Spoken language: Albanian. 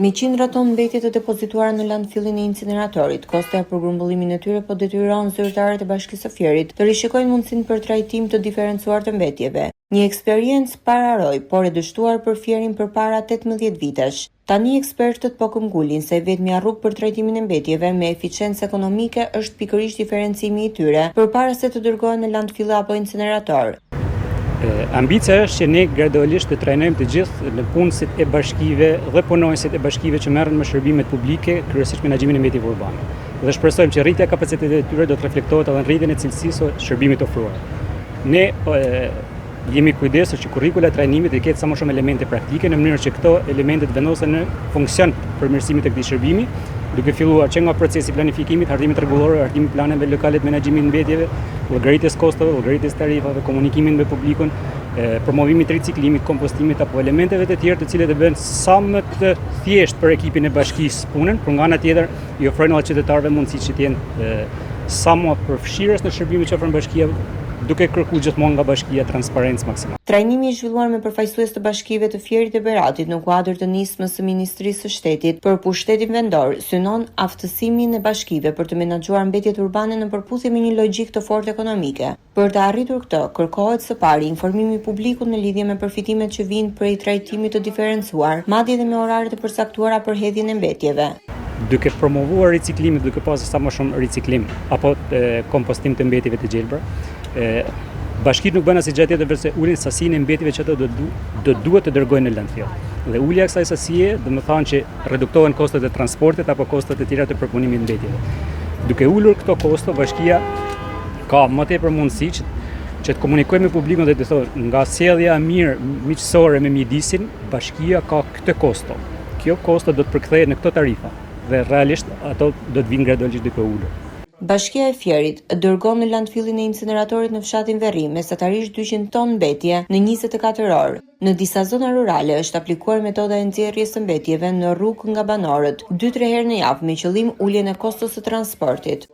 Me qindra tonë mbetje të depozituara në landfillin e incineratorit, kosta për grumbullimin e tyre po detyron zyrtarët e Bashkisë së Fierit të rishikojnë mundësinë për trajtim të diferencuar të mbetjeve. Një eksperiencë pararoj, por e dështuar për Fierin përpara 18 vitesh. Tani ekspertët po këmbgulin se vetmja rrugë për trajtimin e mbetjeve me eficiencë ekonomike është pikërisht diferencimi i tyre përpara se të dërgohen në landfill apo incinerator. Ambicia është që ne gradualisht të trajnojmë të gjithë në punësit e bashkive dhe punonësit e bashkive që merren me shërbimet publike, kryesisht menaxhimin e mbetjeve urbane. Dhe shpresojmë që rritja e kapacitetit të tyre do të reflektohet edhe në rritjen e cilësisë së shërbimit ofruar. Ne jemi kujdesur që kurrikula e trajnimit të ketë sa më shumë elemente praktike në mënyrë që këto elemente të vendosen në funksion përmirësimit të këtij shërbimi, duke filluar që nga procesi i planifikimit, hartimit rregullor, hartimit planeve lokale të menaxhimit të mbetjeve, llogaritjes kostave, llogaritjes tarifave, komunikimin me publikun, promovimit të riciklimit, kompostimit apo elementeve të tjera të cilët e bëjnë sa më të thjesht për ekipin e bashkisë punën, por nga ana tjetër i ofrojnë edhe qytetarëve mundësi që të jenë sa më përfshirës në shërbimin që ofron bashkia, duke kërkuar gjithmonë nga bashkia transparencë maksimale. Trajnimi i zhvilluar me përfaqësues të bashkive të Fierit dhe Beratit në kuadër të nismës së Ministrisë së Shtetit për pushtetin vendor synon aftësimin e bashkive për të menaxhuar mbetjet urbane në përputhje me një logjikë të fortë ekonomike. Për të arritur këtë, kërkohet së pari informimi i publikut në lidhje me përfitimet që vijnë prej trajtimit të diferencuar, madje edhe me oraret e përcaktuara për hedhjen e mbetjeve. Duke promovuar riciklimin, duke pasur sa më shumë riciklim apo kompostim të mbetjeve të gjelbra, bashkitë nuk bën asgjë tjetër veçse ulin sasinë e mbetjeve që ato do duhet të dërgojnë në landfill. Dhe ulja e kësaj sasie do të thonë që reduktohen kostot e transportit apo kostot e tjera të përpunimit të mbetjeve. Duke ulur këto kosto, bashkia ka më tepër mundësi që të komunikojë me publikun dhe të thonë nga sjellja e mirë miqësore me mjedisin, bashkia ka këtë kosto. Kjo kosto do të përkthehet në këto tarifa dhe realisht ato do të vinë gradualisht duke ulur. Bashkia e Fierit dërgon në landfillin e incineratorit në fshatin Verri mesatarisht 200 ton mbetje në 24 orë. Në disa zona rurale është aplikuar metoda e nxjerrjes së mbetjeve në rrugë nga banorët 2-3 herë në javë me qëllim uljen e kostos së transportit.